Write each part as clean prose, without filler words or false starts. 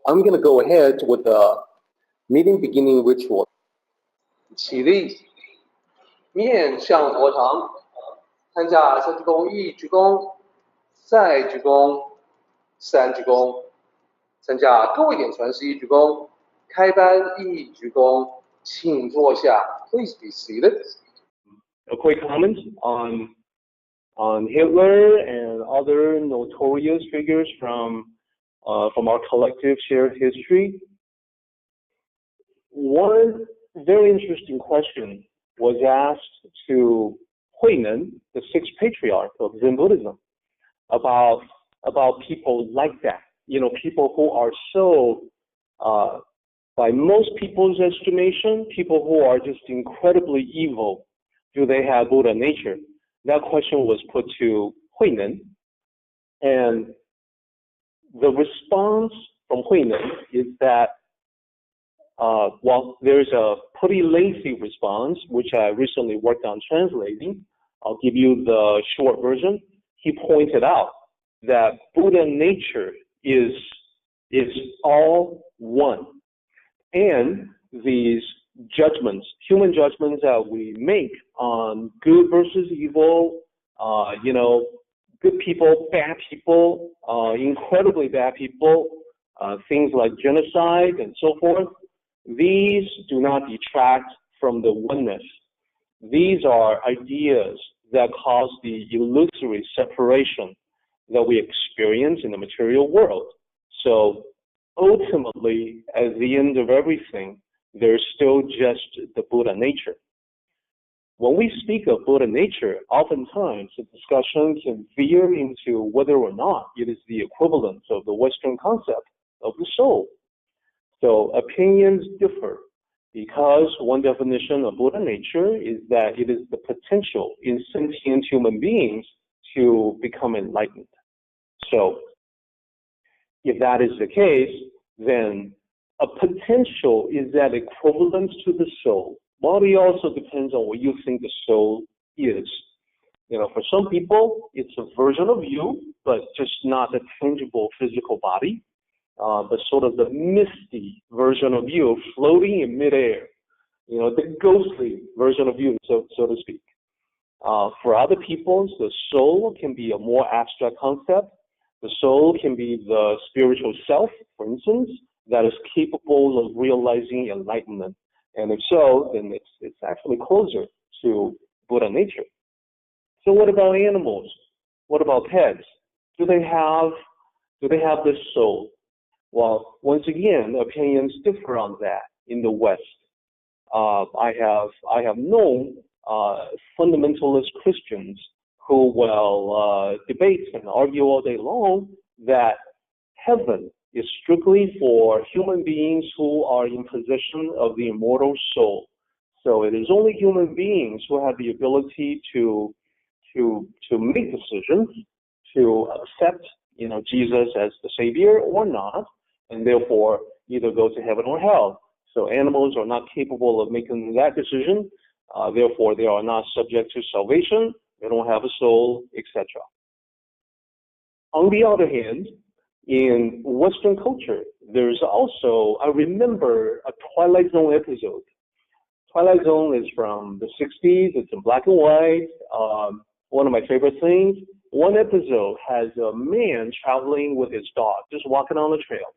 I'm going to go ahead with the meeting beginning ritual. 起立，面向佛堂，参加三鞠躬、一鞠躬、再鞠躬、三鞠躬，参加各位点传世一鞠躬，开班一鞠躬，请坐下。Please be seated. A quick comment on Hitler and other notorious figures from our collective shared history. One very interesting question was asked to Huineng, the sixth patriarch of Zen Buddhism, about people like that. You know, people who are so, by most people's estimation, people who are just incredibly evil. Do they have Buddha nature? That question was put to Huineng, and the response from Huineng is that, well, there's a pretty lengthy response, which I recently worked on translating. I'll give you the short version. He pointed out that Buddha nature is all one, and these judgments, human judgments that we make on good versus evil, you know, good people, bad people, incredibly bad people, things like genocide and so forth, these do not detract from the oneness. These are ideas that cause the illusory separation that we experience in the material world. So ultimately, at the end of everything, there's still just the Buddha nature. When we speak of Buddha nature, oftentimes the discussion can veer into whether or not it is the equivalent of the Western concept of the soul. So opinions differ because one definition of Buddha nature is that it is the potential in sentient human beings to become enlightened. So if that is the case, then a potential is that equivalent to the soul. Well, it also depends on what you think the soul is. You know, for some people, it's a version of you, but just not a tangible physical body, but sort of the misty version of you floating in midair. You know, the ghostly version of you, so to speak. For other people, the soul can be a more abstract concept. The soul can be the spiritual self, for instance, that is capable of realizing enlightenment. And if so, then it's actually closer to Buddha nature. So what about animals? What about pets? Do they have this soul? Well, once again, opinions differ on that in the West. I have known fundamentalist Christians who will debate and argue all day long that heaven is strictly for human beings who are in possession of the immortal soul. So it is only human beings who have the ability to make decisions, to accept, you know, Jesus as the Savior or not, and therefore either go to heaven or hell. So animals are not capable of making that decision. Therefore, they are not subject to salvation. They don't have a soul, etc. On the other hand, in Western culture, there's also, I remember a Twilight Zone episode. Twilight Zone is from the 60s. It's in black and white. One of my favorite things. One episode has a man traveling with his dog, just walking on the trail.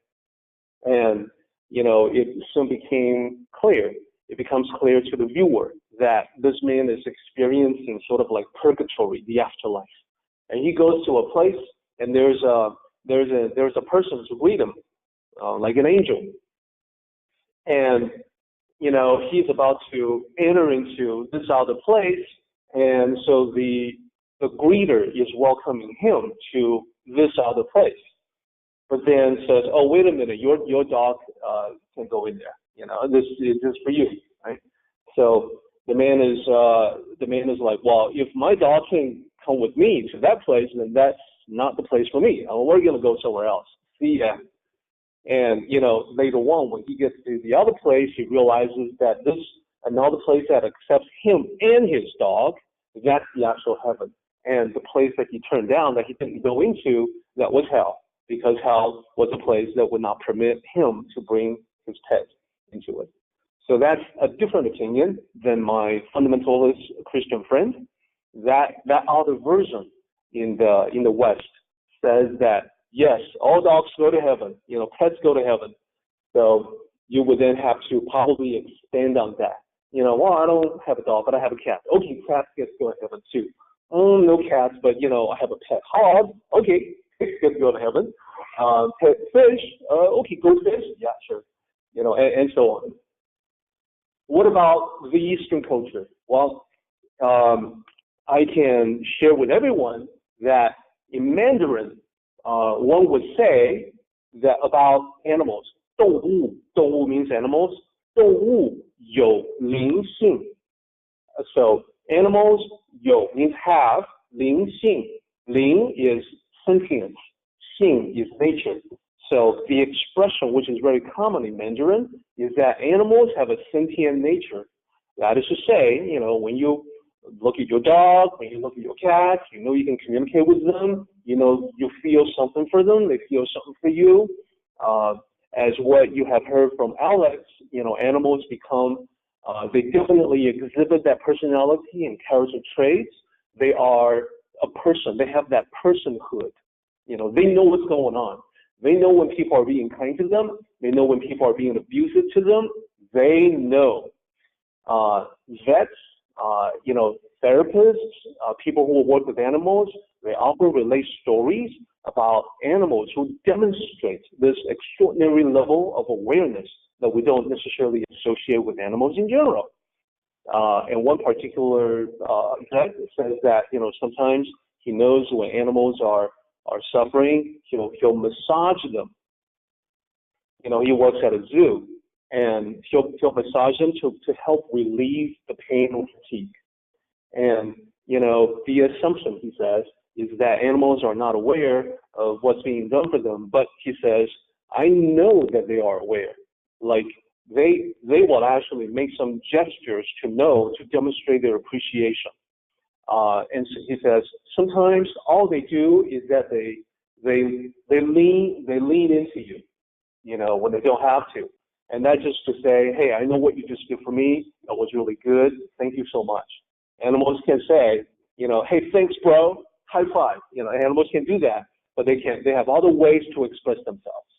And, you know, it soon became clear. It becomes clear to the viewer that this man is experiencing sort of like purgatory, the afterlife. And he goes to a place, and there's a person to greet him, like an angel. And, you know, he's about to enter into this other place, and so the greeter is welcoming him to this other place. But then says, oh, wait a minute, your dog can go in there. You know, this is just for you, right? So the man is like, well, if my dog can come with me to that place, then that's not the place for me. We're going to go somewhere else. See ya. And, you know, later on, when he gets to the other place, he realizes that this another place that accepts him and his dog, that's the actual heaven. And the place that he turned down, that he didn't go into, that was hell, because hell was a place that would not permit him to bring his pet into it. So that's a different opinion than my fundamentalist Christian friend. That other version in the West says that yes, all dogs go to heaven, pets go to heaven. So you would then have to probably expand on that. Well, I don't have a dog, but I have a cat. Okay, cats get to go to heaven too. No cats, but I have a pet hog. Okay, fish get to go to heaven. Pet fish. Okay, goldfish. Yeah, sure. And so on. What about the Eastern culture? Well, I can share with everyone that in Mandarin, one would say that about animals, 动物 means animals, 动物有灵性. So animals 有 means have, 灵性. 灵 is sentience, 性 is nature. So the expression, which is very common in Mandarin, is that animals have a sentient nature. That is to say, when you look at your dog, when you look at your cat, you can communicate with them. You feel something for them. They feel something for you. As what you have heard from Alex, animals become, they definitely exhibit that personality and character traits. They are a person. They have that personhood. They know what's going on. They know when people are being kind to them. They know when people are being abusive to them. They know. Vets, therapists, people who work with animals, they often relate stories about animals who demonstrate this extraordinary level of awareness that we don't necessarily associate with animals in general. And one particular vet says that, sometimes he knows when animals are suffering, he'll massage them. He works at a zoo, and he'll massage them to help relieve the pain and fatigue. And, the assumption, he says, is that animals are not aware of what's being done for them, but he says, I know that they are aware. Like, they will actually make some gestures to demonstrate their appreciation. And so he says, sometimes all they do is that they lean into you, when they don't have to. And that's just to say, hey, I know what you just did for me. That was really good. Thank you so much. Animals can say, hey, thanks, bro. High five. Animals can do that, but they have other ways to express themselves.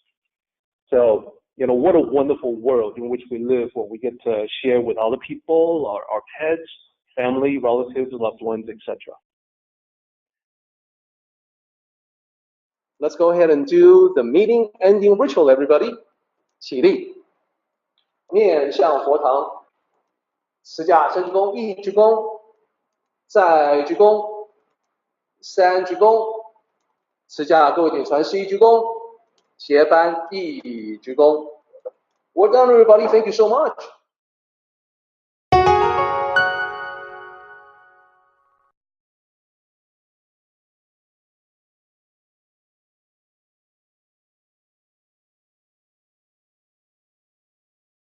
So, what a wonderful world in which we live, where we get to share with other people, our pets, family, relatives, loved ones, etc. Let's go ahead and do the meeting ending ritual, everybody. 起立，面向佛堂，持架深鞠躬，一鞠躬，再鞠躬，三鞠躬，持架各位顶传十一鞠躬，斜班一鞠躬。Well done, everybody. Thank you so much.